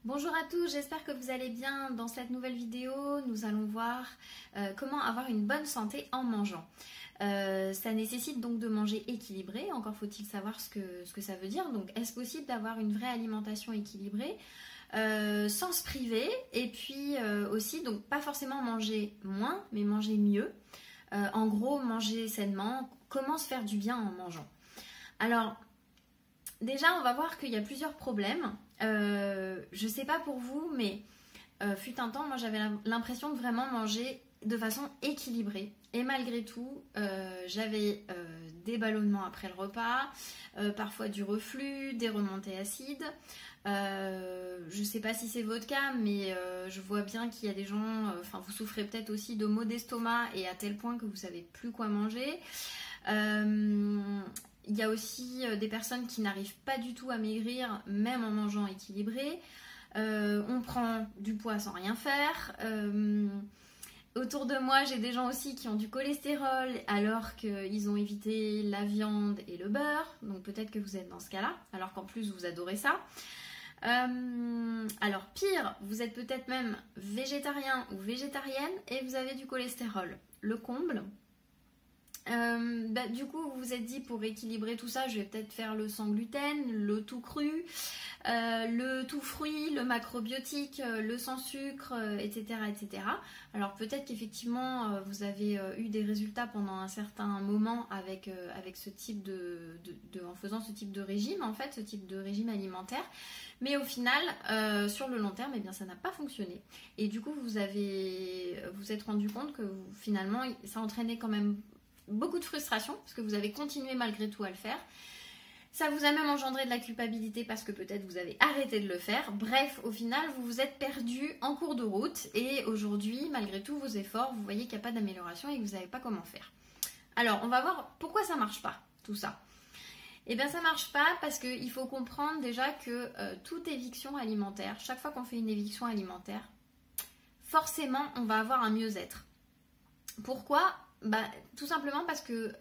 Bonjour à tous, j'espère que vous allez bien. Dans cette nouvelle vidéo, nous allons voir comment avoir une bonne santé en mangeant. Ça nécessite donc de manger équilibré, encore faut-il savoir ce que ça veut dire. Donc est-ce possible d'avoir une vraie alimentation équilibrée sans se priver et puis aussi, donc pas forcément manger moins, mais manger mieux. En gros, manger sainement, comment se faire du bien en mangeant. Alors, déjà, on va voir qu'il y a plusieurs problèmes. Je sais pas pour vous, mais fut un temps, moi j'avais l'impression de vraiment manger de façon équilibrée. Et malgré tout, j'avais des ballonnements après le repas, parfois du reflux, des remontées acides. Je sais pas si c'est votre cas, mais je vois bien qu'il y a des gens, vous souffrez peut-être aussi de maux d'estomac et à tel point que vous savez plus quoi manger. Il y a aussi des personnes qui n'arrivent pas du tout à maigrir, même en mangeant équilibré. On prend du poids sans rien faire. Autour de moi, j'ai des gens aussi qui ont du cholestérol alors qu'ils ont évité la viande et le beurre. Donc peut-être que vous êtes dans ce cas-là, alors qu'en plus vous adorez ça. Alors pire, vous êtes peut-être même végétarien ou végétarienne et vous avez du cholestérol. Le comble. Du coup vous vous êtes dit, pour équilibrer tout ça, je vais peut-être faire le sans gluten, le tout cru, le tout fruit, le macrobiotique, le sans sucre, etc., etc. Alors peut-être qu'effectivement vous avez eu des résultats pendant un certain moment avec ce type en faisant ce type de régime, en fait, ce type de régime alimentaire. Mais au final, sur le long terme, eh bien, ça n'a pas fonctionné. Et du coup, vous êtes rendu compte que finalement, ça entraînait quand même beaucoup de frustration, parce que vous avez continué malgré tout à le faire. Ça vous a même engendré de la culpabilité parce que peut-être vous avez arrêté de le faire. Bref, au final, vous vous êtes perdu en cours de route. Et aujourd'hui, malgré tous vos efforts, vous voyez qu'il n'y a pas d'amélioration et que vous ne savez pas comment faire. Alors, on va voir pourquoi ça ne marche pas, tout ça. Eh bien, ça ne marche pas parce qu'il faut comprendre déjà que toute éviction alimentaire, chaque fois qu'on fait une éviction alimentaire, forcément, on va avoir un mieux-être. Pourquoi ? Tout simplement parce que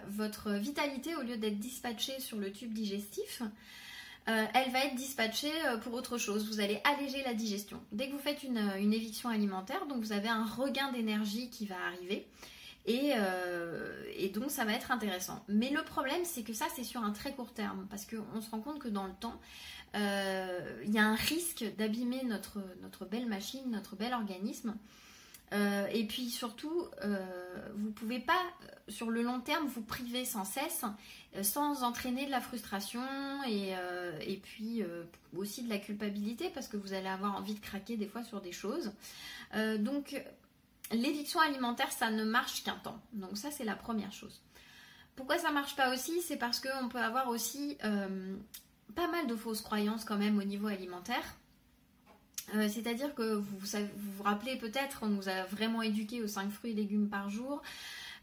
votre vitalité, au lieu d'être dispatchée sur le tube digestif, elle va être dispatchée pour autre chose. Vous allez alléger la digestion. Dès que vous faites une éviction alimentaire, donc vous avez un regain d'énergie qui va arriver et donc ça va être intéressant. Mais le problème, c'est que ça, c'est sur un très court terme, parce qu'on se rend compte que dans le temps, il y a un risque d'abîmer notre belle machine, notre bel organisme. Et puis surtout, vous ne pouvez pas, sur le long terme, vous priver sans cesse, sans entraîner de la frustration et puis aussi de la culpabilité, parce que vous allez avoir envie de craquer des fois sur des choses. Donc, l'éviction alimentaire, ça ne marche qu'un temps. Donc ça, c'est la première chose. Pourquoi ça ne marche pas aussi ? C'est parce qu'on peut avoir aussi pas mal de fausses croyances quand même au niveau alimentaire. C'est-à-dire que vous vous rappelez peut-être, on nous a vraiment éduqués aux 5 fruits et légumes par jour.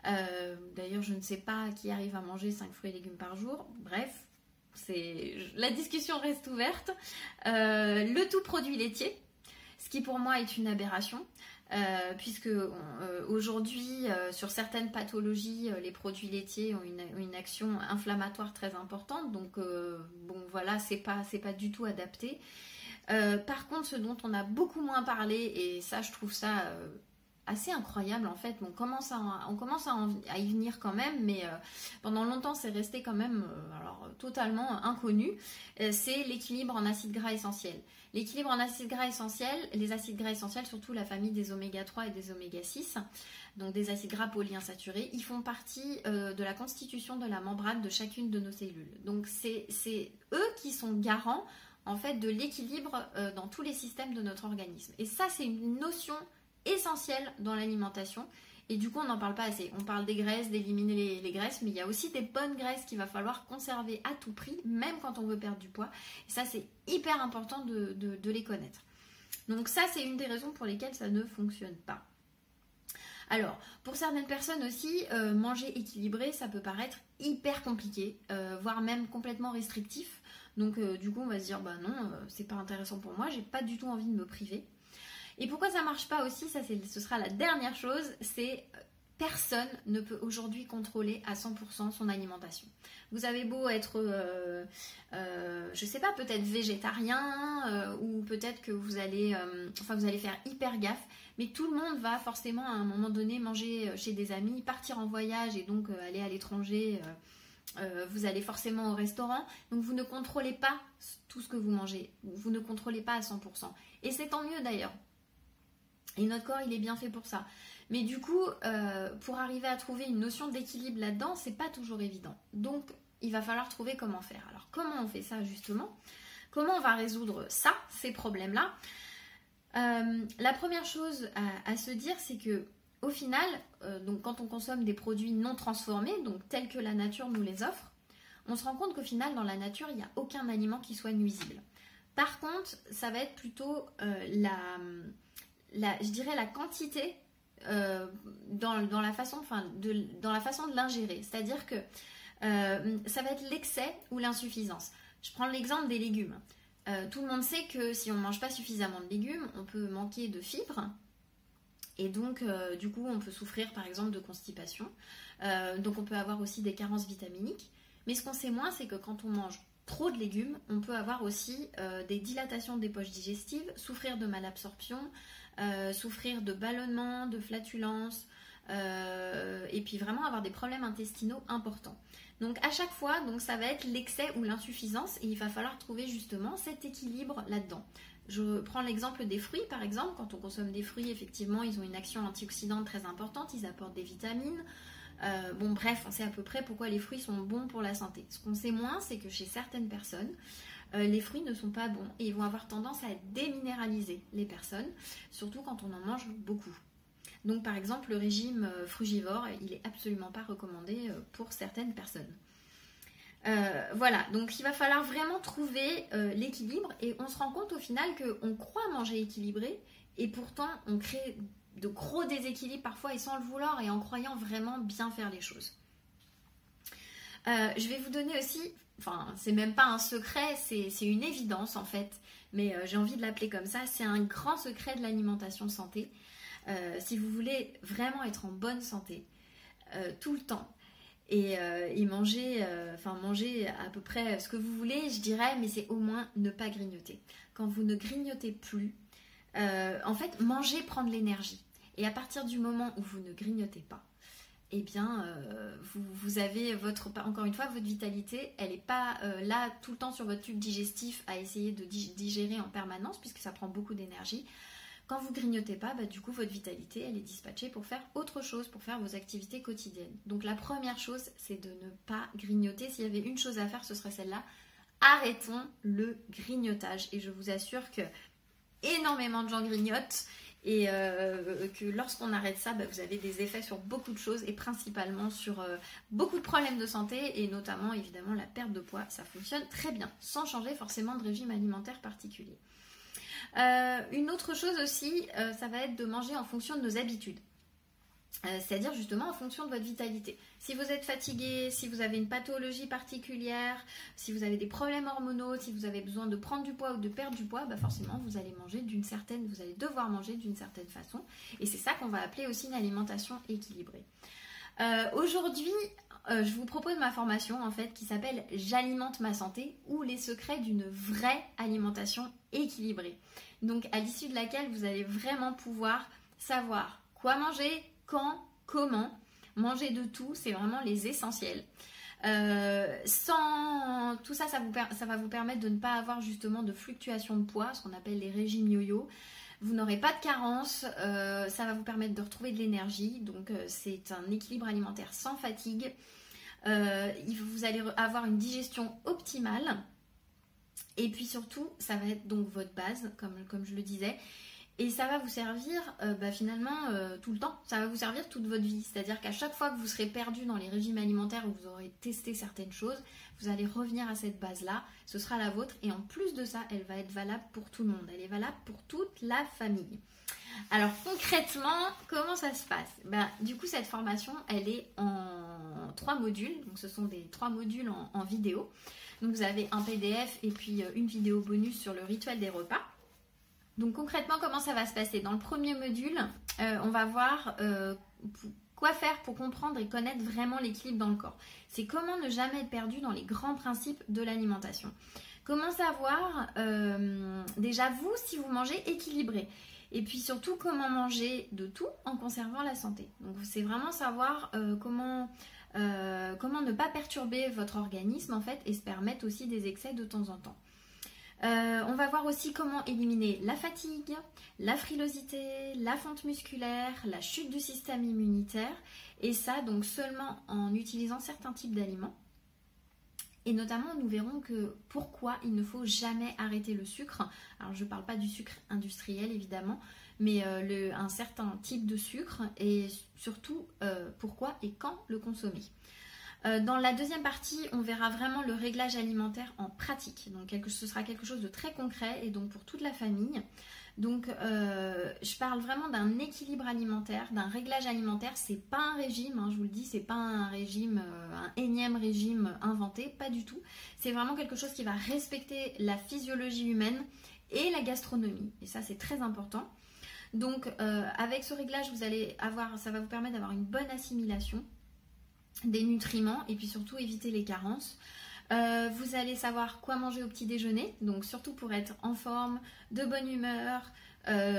D'ailleurs, je ne sais pas qui arrive à manger 5 fruits et légumes par jour. Bref, la discussion reste ouverte. Le tout produit laitier, ce qui pour moi est une aberration. Puisque aujourd'hui, sur certaines pathologies, les produits laitiers ont une action inflammatoire très importante. Donc, voilà, c'est pas du tout adapté. Par contre, ce dont on a beaucoup moins parlé, et ça je trouve ça assez incroyable en fait, on commence à y venir quand même, mais pendant longtemps c'est resté quand même totalement inconnu, c'est l'équilibre en acides gras essentiels. L'équilibre en acides gras essentiels, les acides gras essentiels, surtout la famille des oméga 3 et des oméga 6, donc des acides gras polyinsaturés, ils font partie de la constitution de la membrane de chacune de nos cellules. Donc c'est eux qui sont garants en fait de l'équilibre dans tous les systèmes de notre organisme. Et ça, c'est une notion essentielle dans l'alimentation. Et du coup, on n'en parle pas assez. On parle des graisses, d'éliminer les graisses, mais il y a aussi des bonnes graisses qu'il va falloir conserver à tout prix, même quand on veut perdre du poids. Et ça, c'est hyper important de les connaître. Donc ça, c'est une des raisons pour lesquelles ça ne fonctionne pas. Alors, pour certaines personnes aussi, manger équilibré, ça peut paraître hyper compliqué, voire même complètement restrictif. Donc du coup on va se dire non, c'est pas intéressant pour moi, j'ai pas du tout envie de me priver. Et pourquoi ça marche pas aussi, ce sera la dernière chose, c'est personne ne peut aujourd'hui contrôler à 100% son alimentation. Vous avez beau être, je sais pas, peut-être végétarien ou peut-être que vous allez faire hyper gaffe, mais tout le monde va forcément à un moment donné manger chez des amis, partir en voyage et donc aller à l'étranger. Vous allez forcément au restaurant, donc vous ne contrôlez pas tout ce que vous mangez, vous ne contrôlez pas à 100%. Et c'est tant mieux d'ailleurs. Et notre corps, il est bien fait pour ça. Mais du coup, pour arriver à trouver une notion d'équilibre là-dedans, c'est pas toujours évident. Donc, il va falloir trouver comment faire. Alors, comment on fait ça justement? Comment on va résoudre ça, ces problèmes-là? La première chose à se dire, c'est que au final, donc quand on consomme des produits non transformés, donc tels que la nature nous les offre, on se rend compte qu'au final, dans la nature, il n'y a aucun aliment qui soit nuisible. Par contre, ça va être plutôt je dirais la quantité dans la façon de l'ingérer. C'est-à-dire que ça va être l'excès ou l'insuffisance. Je prends l'exemple des légumes. Tout le monde sait que si on ne mange pas suffisamment de légumes, on peut manquer de fibres. Et donc, du coup, on peut souffrir par exemple de constipation. Donc, on peut avoir aussi des carences vitaminiques. Mais ce qu'on sait moins, c'est que quand on mange trop de légumes, on peut avoir aussi des dilatations des poches digestives, souffrir de malabsorption, souffrir de ballonnement, de flatulence, et puis vraiment avoir des problèmes intestinaux importants. Donc à chaque fois, ça va être l'excès ou l'insuffisance et il va falloir trouver justement cet équilibre là-dedans. Je prends l'exemple des fruits par exemple. Quand on consomme des fruits, effectivement, ils ont une action antioxydante très importante, ils apportent des vitamines. Bref, on sait à peu près pourquoi les fruits sont bons pour la santé. Ce qu'on sait moins, c'est que chez certaines personnes, les fruits ne sont pas bons et ils vont avoir tendance à déminéraliser les personnes, surtout quand on en mange beaucoup. Donc par exemple, le régime frugivore, il n'est absolument pas recommandé pour certaines personnes. Voilà, donc il va falloir vraiment trouver l'équilibre et on se rend compte au final qu'on croit manger équilibré et pourtant on crée de gros déséquilibres parfois et sans le vouloir et en croyant vraiment bien faire les choses. Je vais vous donner aussi, c'est même pas un secret, c'est une évidence en fait, mais j'ai envie de l'appeler comme ça, c'est un grand secret de l'alimentation santé. Si vous voulez vraiment être en bonne santé tout le temps et manger à peu près ce que vous voulez, je dirais, mais c'est au moins ne pas grignoter. Quand vous ne grignotez plus, en fait, manger prend de l'énergie. Et à partir du moment où vous ne grignotez pas, eh bien, vous avez encore une fois, votre vitalité, elle n'est pas là tout le temps sur votre tube digestif à essayer de digérer en permanence, puisque ça prend beaucoup d'énergie. Quand vous grignotez pas, du coup, votre vitalité, elle est dispatchée pour faire autre chose, pour faire vos activités quotidiennes. Donc la première chose, c'est de ne pas grignoter. S'il y avait une chose à faire, ce serait celle-là. Arrêtons le grignotage. Et je vous assure que énormément de gens grignotent et que lorsqu'on arrête ça, vous avez des effets sur beaucoup de choses et principalement sur beaucoup de problèmes de santé et notamment évidemment la perte de poids. Ça fonctionne très bien, sans changer forcément de régime alimentaire particulier. Une autre chose aussi, ça va être de manger en fonction de nos habitudes. C'est-à-dire justement en fonction de votre vitalité. Si vous êtes fatigué, si vous avez une pathologie particulière, si vous avez des problèmes hormonaux, si vous avez besoin de prendre du poids ou de perdre du poids, forcément vous allez devoir manger d'une certaine façon. Et c'est ça qu'on va appeler aussi une alimentation équilibrée. Aujourd'hui, je vous propose ma formation en fait qui s'appelle J'alimente ma santé ou les secrets d'une vraie alimentation équilibrée. Donc à l'issue de laquelle vous allez vraiment pouvoir savoir quoi manger, quand, comment, manger de tout, c'est vraiment les essentiels. Sans tout ça, ça va vous permettre de ne pas avoir justement de fluctuations de poids, ce qu'on appelle les régimes yo-yo. Vous n'aurez pas de carence, ça va vous permettre de retrouver de l'énergie, donc c'est un équilibre alimentaire sans fatigue. Vous allez avoir une digestion optimale et puis surtout, ça va être donc votre base, comme je le disais. Et ça va vous servir finalement tout le temps, ça va vous servir toute votre vie. C'est-à-dire qu'à chaque fois que vous serez perdu dans les régimes alimentaires où vous aurez testé certaines choses, vous allez revenir à cette base-là, ce sera la vôtre. Et en plus de ça, elle va être valable pour tout le monde, elle est valable pour toute la famille. Alors concrètement, comment ça se passe? Du coup, cette formation, elle est en 3 modules. Donc ce sont des 3 modules en vidéo. Donc vous avez un PDF et puis une vidéo bonus sur le rituel des repas. Donc concrètement, comment ça va se passer? Dans le premier module, on va voir Quoi faire pour comprendre et connaître vraiment l'équilibre dans le corps? C'est comment ne jamais être perdu dans les grands principes de l'alimentation. Comment savoir déjà vous si vous mangez équilibré? Et puis surtout comment manger de tout en conservant la santé. Donc c'est vraiment savoir comment ne pas perturber votre organisme en fait et se permettre aussi des excès de temps en temps. On va voir aussi comment éliminer la fatigue, la frilosité, la fonte musculaire, la chute du système immunitaire et ça donc seulement en utilisant certains types d'aliments. Et notamment, nous verrons que pourquoi il ne faut jamais arrêter le sucre. Alors, je ne parle pas du sucre industriel, évidemment, mais un certain type de sucre et surtout pourquoi et quand le consommer. Dans la deuxième partie, on verra vraiment le réglage alimentaire en pratique. Donc, ce sera quelque chose de très concret et donc pour toute la famille. Donc, je parle vraiment d'un équilibre alimentaire, d'un réglage alimentaire. C'est pas un régime, hein, je vous le dis, c'est pas un régime, un énième régime inventé, pas du tout. C'est vraiment quelque chose qui va respecter la physiologie humaine et la gastronomie. Et ça, c'est très important. Donc, avec ce réglage, ça va vous permettre d'avoir une bonne assimilation des nutriments et puis surtout éviter les carences. Vous allez savoir quoi manger au petit déjeuner, donc surtout pour être en forme, de bonne humeur,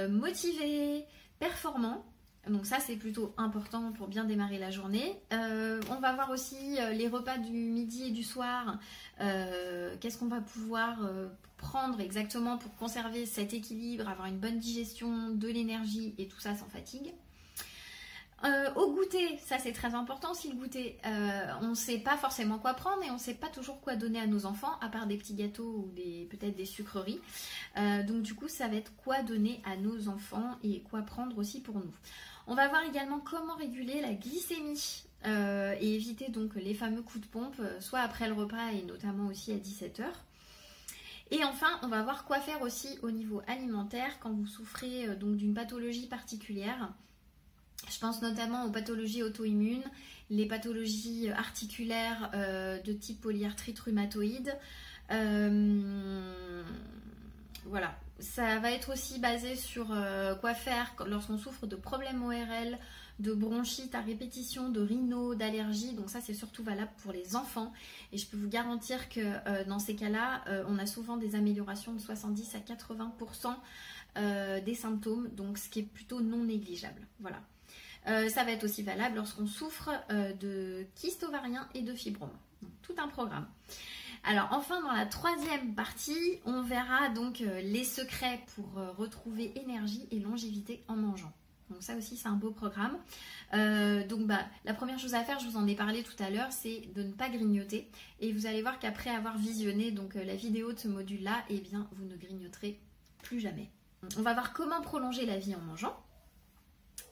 motivé, performant. Donc ça c'est plutôt important pour bien démarrer la journée. On va voir aussi les repas du midi et du soir. Qu'est-ce qu'on va pouvoir prendre exactement pour conserver cet équilibre, avoir une bonne digestion, de l'énergie et tout ça sans fatigue. Au goûter, ça c'est très important aussi le goûter. On ne sait pas forcément quoi prendre et on ne sait pas toujours quoi donner à nos enfants, à part des petits gâteaux ou peut-être des sucreries. Donc du coup, ça va être quoi donner à nos enfants et quoi prendre aussi pour nous. On va voir également comment réguler la glycémie et éviter donc les fameux coups de pompe, soit après le repas et notamment aussi à 17h. Et enfin, on va voir quoi faire aussi au niveau alimentaire quand vous souffrez donc d'une pathologie particulière. Je pense notamment aux pathologies auto-immunes, les pathologies articulaires de type polyarthrite rhumatoïde. Voilà, ça va être aussi basé sur quoi faire lorsqu'on souffre de problèmes ORL, de bronchite à répétition, de rhino, d'allergie. Donc ça, c'est surtout valable pour les enfants. Et je peux vous garantir que dans ces cas-là, on a souvent des améliorations de 70 à 80% des symptômes, donc ce qui est plutôt non négligeable. Voilà. Ça va être aussi valable lorsqu'on souffre de kyste ovarien et de fibromes. Donc, tout un programme. Alors enfin, dans la troisième partie, on verra donc les secrets pour retrouver énergie et longévité en mangeant. Donc ça aussi, c'est un beau programme. Donc la première chose à faire, je vous en ai parlé tout à l'heure, c'est de ne pas grignoter. Et vous allez voir qu'après avoir visionné donc, la vidéo de ce module-là, eh bien, vous ne grignoterez plus jamais. On va voir comment prolonger la vie en mangeant.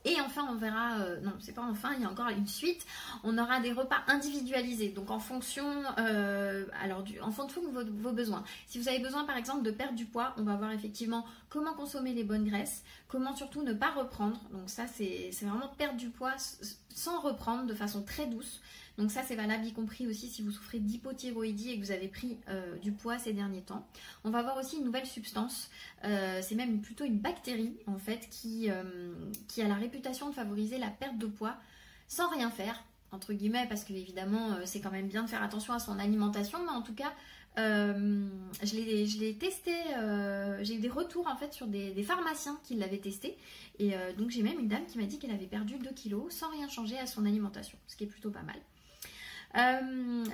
Et enfin, on verra, non, c'est pas enfin, il y a encore une suite, on aura des repas individualisés, donc en fonction, en fonction de vos besoins. Si vous avez besoin, par exemple, de perdre du poids, on va voir effectivement comment consommer les bonnes graisses, comment surtout ne pas reprendre. Donc ça, c'est vraiment perdre du poids sans reprendre, de façon très douce. Donc ça, c'est valable, y compris aussi si vous souffrez d'hypothyroïdie et que vous avez pris du poids ces derniers temps. On va voir aussi une nouvelle substance, c'est même plutôt une bactérie en fait qui a la réputation de favoriser la perte de poids sans rien faire, entre guillemets, parce que évidemment c'est quand même bien de faire attention à son alimentation, mais en tout cas je l'ai testé, j'ai eu des retours en fait sur des pharmaciens qui l'avaient testé et donc j'ai même une dame qui m'a dit qu'elle avait perdu 2 kilos sans rien changer à son alimentation, ce qui est plutôt pas mal.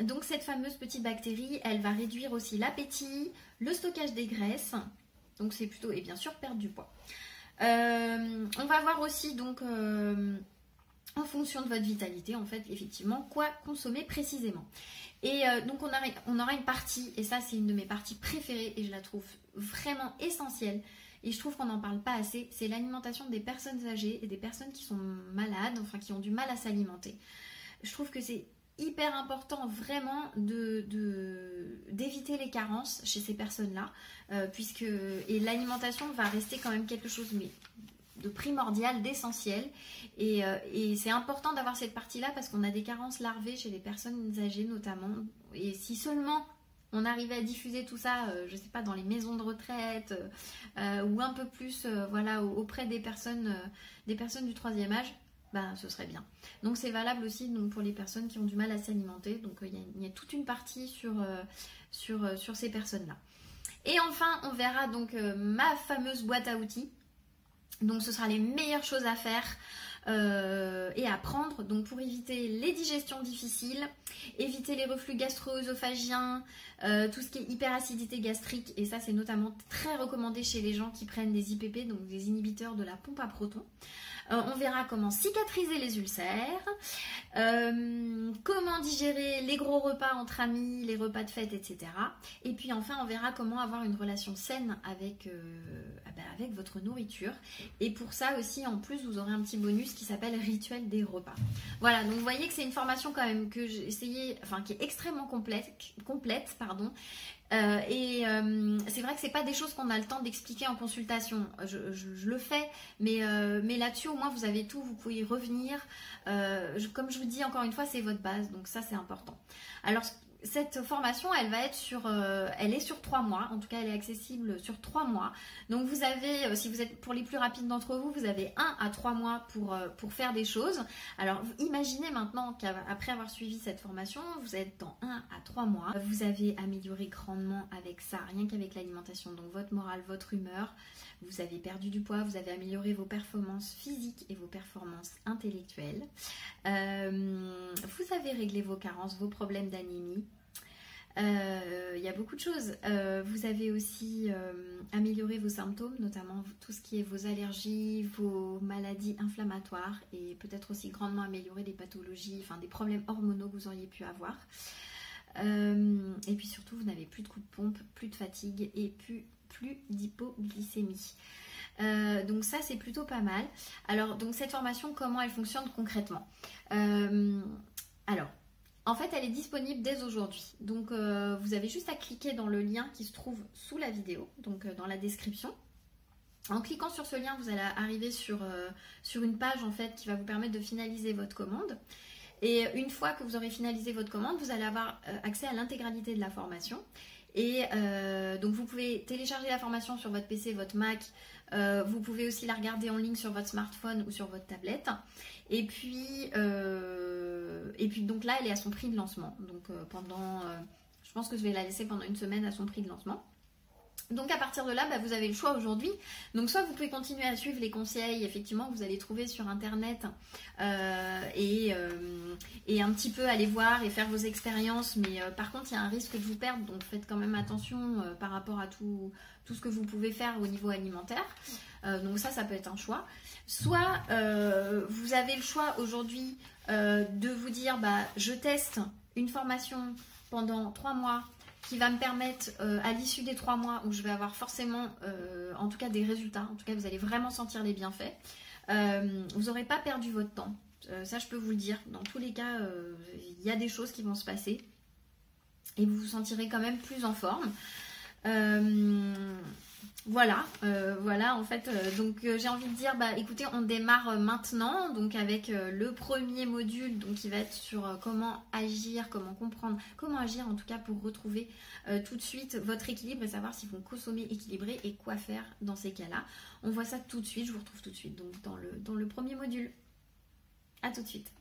Donc cette fameuse petite bactérie, elle va réduire aussi l'appétit, le stockage des graisses, donc c'est plutôt, et bien sûr perdre du poids. On va voir aussi donc en fonction de votre vitalité en fait effectivement quoi consommer précisément. Et donc on aura une partie, et ça c'est une de mes parties préférées et je la trouve vraiment essentielle et je trouve qu'on n'en parle pas assez, c'est l'alimentation des personnes âgées et des personnes qui sont malades, enfin qui ont du mal à s'alimenter. Je trouve que c'est hyper important vraiment d'éviter les carences chez ces personnes-là, et l'alimentation va rester quand même quelque chose de primordial, d'essentiel, et c'est important d'avoir cette partie-là parce qu'on a des carences larvées chez les personnes âgées notamment, et si seulement on arrivait à diffuser tout ça, je sais pas, dans les maisons de retraite ou un peu plus, voilà, auprès des personnes du troisième âge, ben, ce serait bien. Donc c'est valable aussi donc, pour les personnes qui ont du mal à s'alimenter. Donc il y a toute une partie sur ces personnes-là. Et enfin, on verra donc ma fameuse boîte à outils. Donc ce sera les meilleures choses à faire et à prendre donc pour éviter les digestions difficiles, éviter les reflux gastro-œsophagiens, tout ce qui est hyperacidité gastrique, et ça c'est notamment très recommandé chez les gens qui prennent des IPP, donc des inhibiteurs de la pompe à protons. On verra comment cicatriser les ulcères, comment digérer les gros repas entre amis, les repas de fête, etc. Et puis enfin, on verra comment avoir une relation saine avec votre nourriture. Et pour ça aussi, en plus, vous aurez un petit bonus qui s'appelle Rituel des repas. Voilà, donc vous voyez que c'est une formation quand même que j'ai essayé, enfin qui est extrêmement complète, c'est vrai que c'est pas des choses qu'on a le temps d'expliquer en consultation. Je le fais, mais là-dessus au moins vous avez tout, vous pouvez y revenir. Comme je vous dis encore une fois, c'est votre base, donc ça c'est important. Alors cette formation, elle va être elle est sur 3 mois, en tout cas elle est accessible sur 3 mois. Donc vous avez, si vous êtes pour les plus rapides d'entre vous, vous avez 1 à 3 mois pour faire des choses. Alors imaginez maintenant qu'après avoir suivi cette formation, vous êtes dans 1 à 3 mois, vous avez amélioré grandement avec ça, rien qu'avec l'alimentation, donc votre morale, votre humeur, vous avez perdu du poids, vous avez amélioré vos performances physiques et vos performances intellectuelles, vous avez réglé vos carences, vos problèmes d'anémie. Il y a beaucoup de choses. Vous avez aussi amélioré vos symptômes, notamment tout ce qui est vos allergies, vos maladies inflammatoires, et peut-être aussi grandement amélioré des pathologies, enfin des problèmes hormonaux que vous auriez pu avoir. Et puis surtout, vous n'avez plus de coups de pompe, plus de fatigue et plus d'hypoglycémie. Donc ça, c'est plutôt pas mal. Alors, donc cette formation, comment elle fonctionne concrètement? Alors, en fait, elle est disponible dès aujourd'hui. Donc, vous avez juste à cliquer dans le lien qui se trouve sous la vidéo, donc dans la description. En cliquant sur ce lien, vous allez arriver sur une page en fait qui va vous permettre de finaliser votre commande. Et une fois que vous aurez finalisé votre commande, vous allez avoir accès à l'intégralité de la formation. Et donc, vous pouvez télécharger la formation sur votre PC, votre Mac. Vous pouvez aussi la regarder en ligne sur votre smartphone ou sur votre tablette. Et puis donc là, elle est à son prix de lancement. Donc je pense que je vais la laisser pendant une semaine à son prix de lancement. Donc à partir de là, vous avez le choix aujourd'hui. Donc soit vous pouvez continuer à suivre les conseils, effectivement, que vous allez trouver sur internet et un petit peu aller voir et faire vos expériences. Mais par contre, il y a un risque de vous perdre, donc faites quand même attention par rapport à tout ce que vous pouvez faire au niveau alimentaire. Donc ça peut être un choix. Soit vous avez le choix aujourd'hui de vous dire, je teste une formation pendant 3 mois qui va me permettre à l'issue des 3 mois où je vais avoir forcément en tout cas des résultats, en tout cas vous allez vraiment sentir les bienfaits, vous n'aurez pas perdu votre temps, ça je peux vous le dire. Dans tous les cas, il y a des choses qui vont se passer et vous vous sentirez quand même plus en forme. Voilà en fait, donc j'ai envie de dire, écoutez, on démarre maintenant, donc avec le premier module, donc qui va être sur comment agir, comment comprendre, comment agir en tout cas pour retrouver tout de suite votre équilibre et savoir si vous consommez équilibré et quoi faire dans ces cas-là. On voit ça tout de suite, je vous retrouve tout de suite donc dans le premier module. À tout de suite.